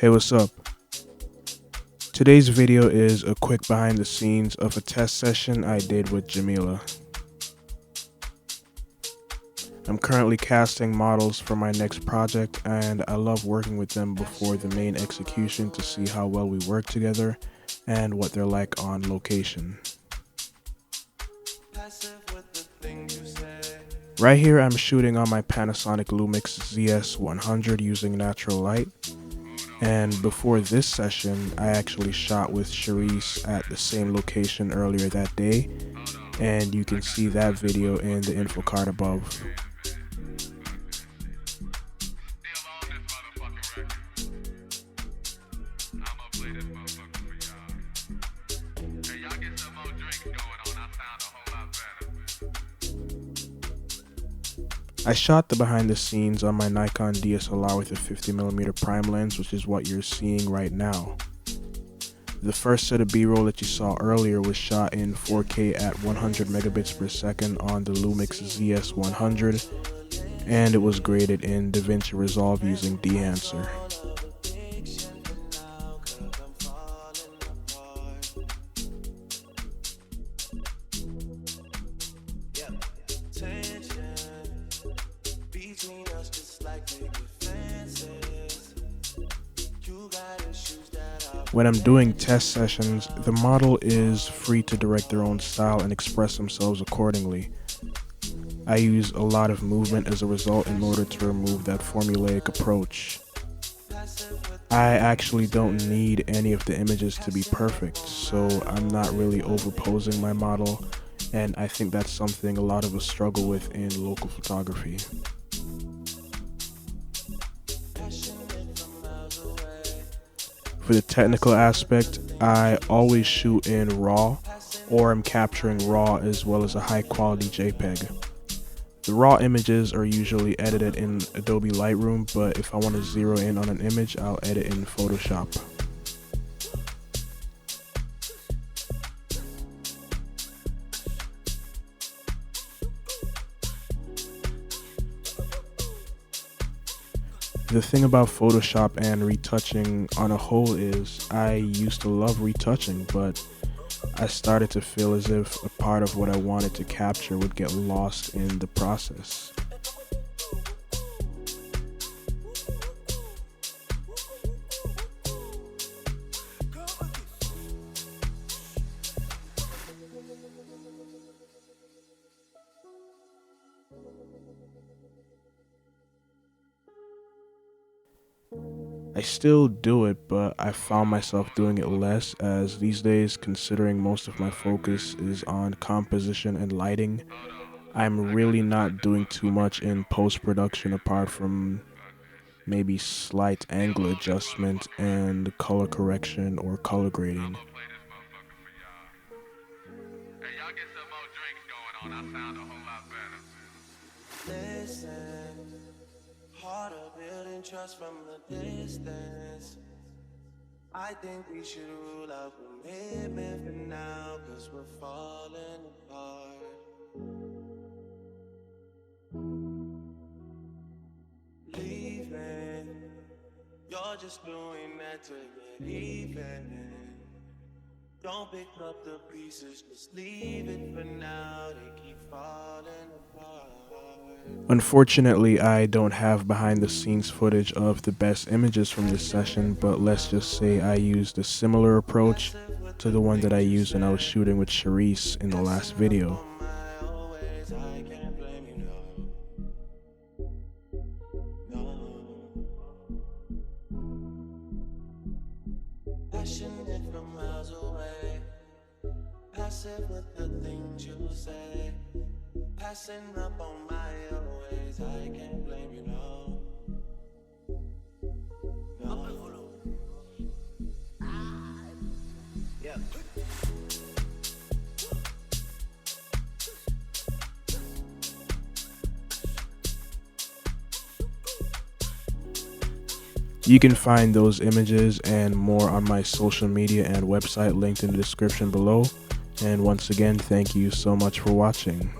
Hey, what's up? Today's video is a quick behind the scenes of a test session I did with Jahmiela. I'm currently casting models for my next project, and I love working with them before the main execution to see how well we work together and what they're like on location. Right here I'm shooting on my Panasonic Lumix ZS100 using natural light. And before this session, I actually shot with Charisse at the same location earlier that day, and you can see that video in the info card above. I shot the behind the scenes on my Nikon DSLR with a 50mm prime lens, which is what you're seeing right now. The first set of B-roll that you saw earlier was shot in 4K at 100 megabits per second on the Lumix ZS100, and it was graded in DaVinci Resolve using Dehancer. When I'm doing test sessions, the model is free to direct their own style and express themselves accordingly. I use a lot of movement as a result in order to remove that formulaic approach. I actually don't need any of the images to be perfect, so I'm not really overposing my model, and I think that's something a lot of us struggle with in local photography. For the technical aspect, I always shoot in RAW, or I'm capturing RAW as well as a high quality JPEG. The RAW images are usually edited in Adobe Lightroom, but if I want to zero in on an image, I'll edit in Photoshop. The thing about Photoshop and retouching on a whole is I used to love retouching, but I started to feel as if a part of what I wanted to capture would get lost in the process. I still do it, but I found myself doing it less, as these days, considering most of my focus is on composition and lighting, I'm really not doing too much in post-production apart from maybe slight angle adjustment and color correction or color grading. Trust from the distance. I think we should rule out commitment for now, cause we're falling apart. Leaving, you're just doing that to get even. Don't pick up the pieces, just leave it for now. They keep falling apart. Unfortunately, I don't have behind the scenes footage of the best images from this session, but let's just say I used a similar approach to the one that I used when I was shooting with Charisse in the last video. passing up on my ways. I can't blame you, no. No. Yeah. You can find those images and more on my social media and website linked in the description below. And once again, thank you so much for watching.